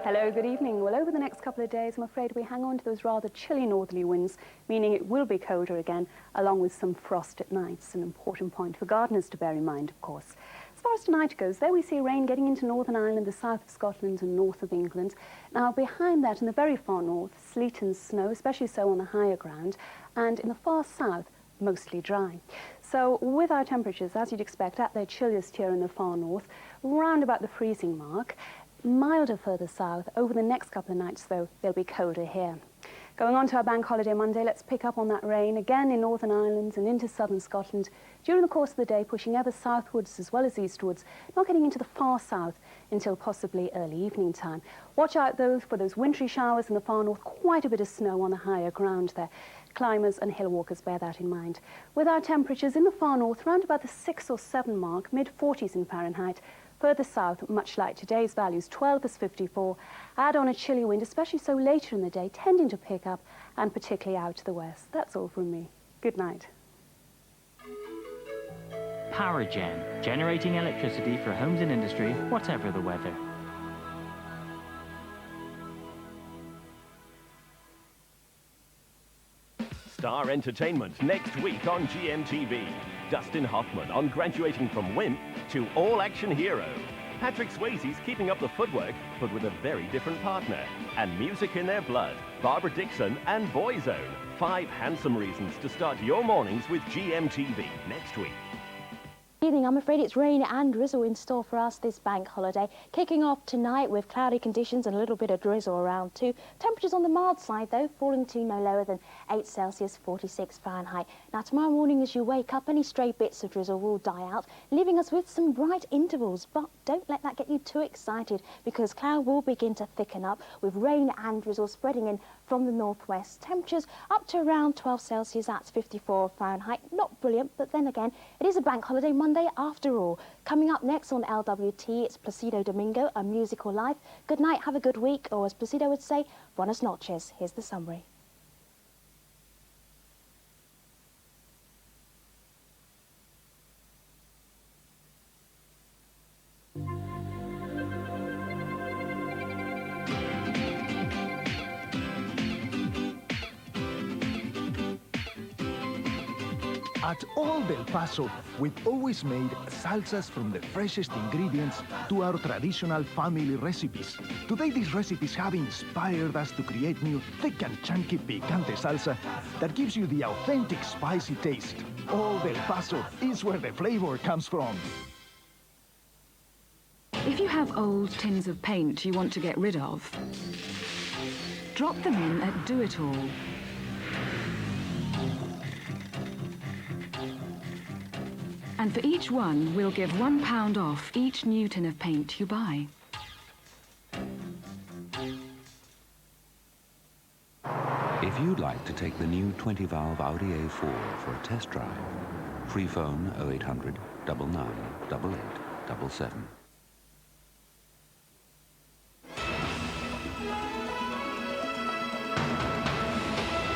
Hello, good evening. Well, over the next couple of days, I'm afraid we hang on to those rather chilly northerly winds, meaning it will be colder again, along with some frost at night. It's an important point for gardeners to bear in mind, of course. As far as tonight goes, there we see rain getting into Northern Ireland, the south of Scotland and north of England. Now, behind that, in the very far north, sleet and snow, especially so on the higher ground, and in the far south, mostly dry. So with our temperatures, as you'd expect, at their chilliest here in the far north, round about the freezing mark. Milder further south. Over the next couple of nights, though, they'll be colder here. Going on to our bank holiday Monday, let's pick up on that rain again in Northern Ireland and into southern Scotland during the course of the day, pushing ever southwards as well as eastwards, not getting into the far south until possibly early evening time. Watch out, though, for those wintry showers in the far north, quite a bit of snow on the higher ground there. Climbers and hill walkers bear that in mind. With our temperatures in the far north, round about the 6 or 7 mark, mid-40s in Fahrenheit. Further south, much like today's values, 12 is 54. Add on a chilly wind, especially so later in the day, tending to pick up, and particularly out to the west. That's all from me. Good night. PowerGen, generating electricity for homes and industry, whatever the weather. Star Entertainment next week on GMTV. Dustin Hoffman on graduating from wimp to all-action hero. Patrick Swayze's keeping up the footwork, but with a very different partner. And music in their blood, Barbara Dickson and Boyzone. 5 handsome reasons to start your mornings with GMTV next week. Evening, I'm afraid it's rain and drizzle in store for us this bank holiday. Kicking off tonight with cloudy conditions and a little bit of drizzle around too. Temperatures on the mild side though, falling to no lower than 8 Celsius, 46 Fahrenheit. Now tomorrow morning as you wake up, any stray bits of drizzle will die out, leaving us with some bright intervals. But don't let that get you too excited, because cloud will begin to thicken up with rain and drizzle spreading in from the northwest. Temperatures up to around 12 Celsius, that's 54 Fahrenheit. Not brilliant, but then again, it is a bank holiday Monday after all. Coming up next on LWT, it's Placido Domingo, A Musical Life. Good night, have a good week, or as Placido would say, buenas noches. Here's the summary. At All del Paso, we've always made salsas from the freshest ingredients to our traditional family recipes. Today, these recipes have inspired us to create new thick and chunky picante salsa that gives you the authentic spicy taste. All del Paso is where the flavor comes from. If you have old tins of paint you want to get rid of, drop them in at Do It All. And for each one, we'll give £1 off each new tin of paint you buy. If you'd like to take the new 20-valve Audi A4 for a test drive, free phone 0800 99 8877.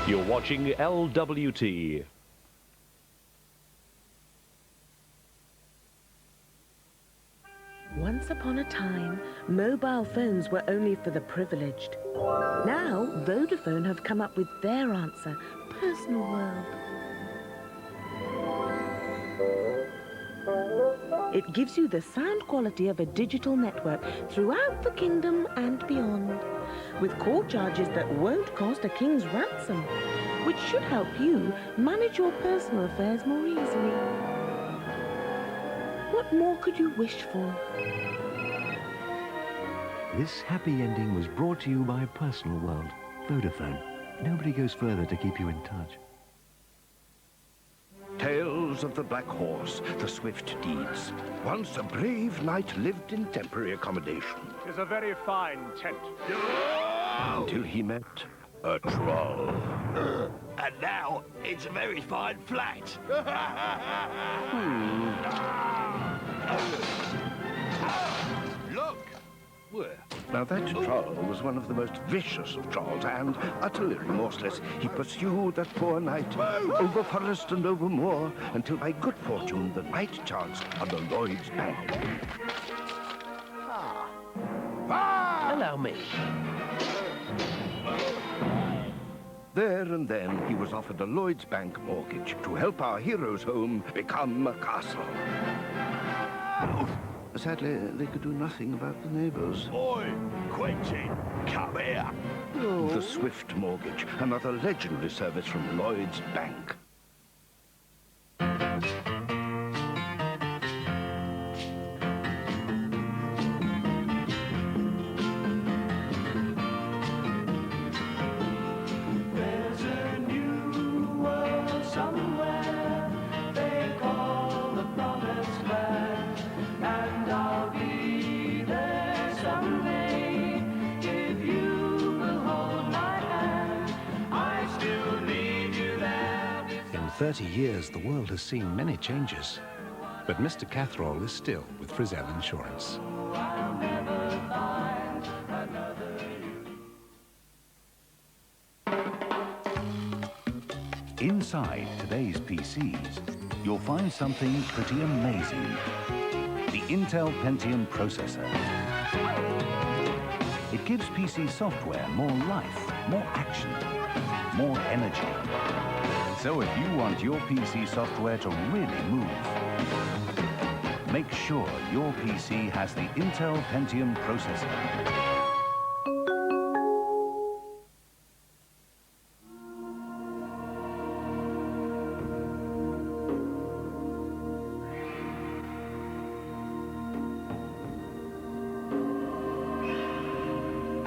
You're watching LWT. Once upon a time, mobile phones were only for the privileged. Now, Vodafone have come up with their answer, Personal World. It gives you the sound quality of a digital network throughout the kingdom and beyond, with call charges that won't cost a king's ransom, which should help you manage your personal affairs more easily. What more could you wish for? This happy ending was brought to you by Personal World. Vodafone. Nobody goes further to keep you in touch. Tales of the Black Horse, the swift deeds. Once a brave knight lived in temporary accommodation. 'Tis a very fine tent. Until he met a troll. And now it's a very fine flat. Look! Where? Now that troll was one of the most vicious of trolls, and utterly remorseless, he pursued that poor knight over forest and over moor, until by good fortune the knight chanced on the Lloyds Bank. Allow me. There and then, he was offered a Lloyds Bank mortgage to help our hero's home become a castle. Sadly, they could do nothing about the neighbors. Oi, Quentin, come here. The Swift Mortgage, another legendary service from Lloyds Bank. In 30 years, the world has seen many changes. But Mr. Catherall is still with Frizzell Insurance. Inside today's PCs, you'll find something pretty amazing. The Intel Pentium processor. It gives PC software more life, more action, more energy. So if you want your PC software to really move, make sure your PC has the Intel Pentium processor.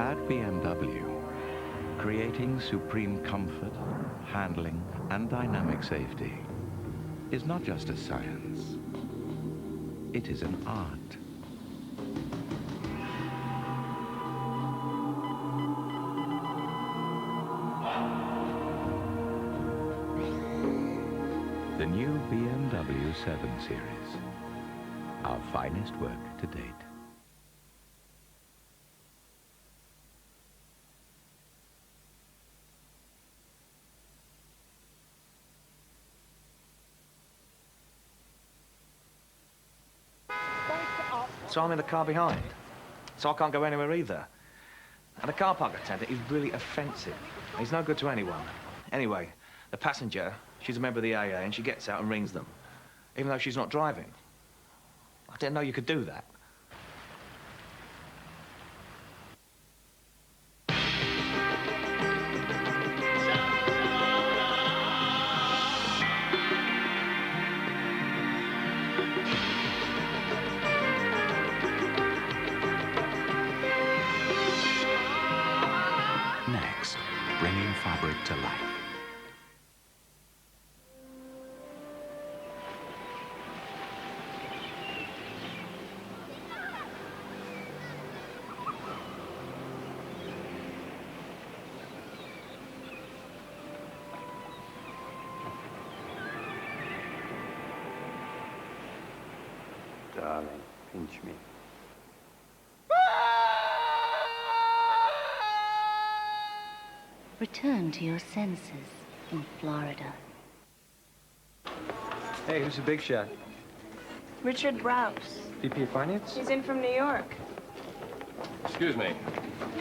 At BMW, creating supreme comfort, handling, and dynamic safety is not just a science. It is an art. The new BMW 7 Series, our finest work to date. So I'm in the car behind. So I can't go anywhere either. And the car park attendant is really offensive. He's no good to anyone. Anyway, the passenger, she's a member of the AA and she gets out and rings them, even though she's not driving. I didn't know you could do that. Next, bringing fabric to life. Darling, pinch me. Return to your senses in Florida. Hey, who's the big shot? Richard Browse. VP of Finance? He's in from New York. Excuse me.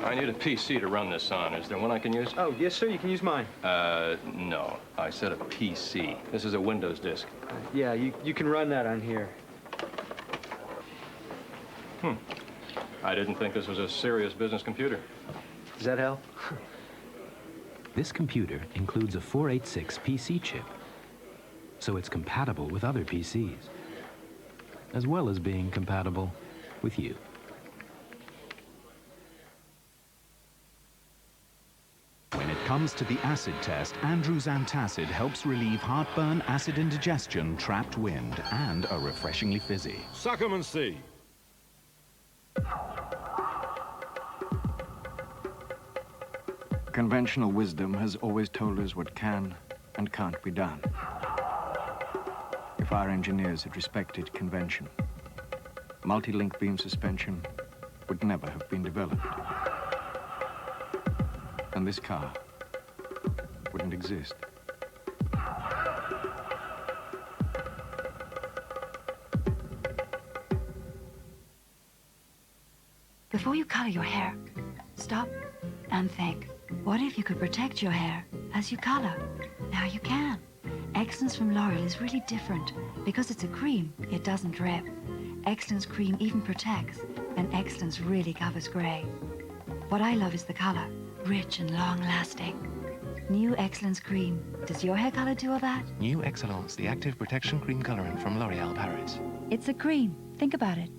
I need a PC to run this on. Is there one I can use? Oh, yes, sir. You can use mine. No. I said a PC. This is a Windows disk. Yeah, you can run that on here. I didn't think this was a serious business computer. Does that help? This computer includes a 486 PC chip, so it's compatible with other PCs, as well as being compatible with you. When it comes to the acid test, Andrew's Antacid helps relieve heartburn, acid indigestion, trapped wind, and are refreshingly fizzy. Suck 'em and see. Conventional wisdom has always told us what can and can't be done. If our engineers had respected convention, multi-link beam suspension would never have been developed. And this car wouldn't exist. Before you color your hair, Stop and think. What if you could protect your hair as you color? Now you can. Excellence from L'Oreal is really different. Because it's a cream, it doesn't drip. Excellence cream even protects, and Excellence really covers grey. What I love is the color, rich and long-lasting. New Excellence cream. Does your hair color do all that? New Excellence, the active protection cream colorant from L'Oreal Paris. It's a cream. Think about it.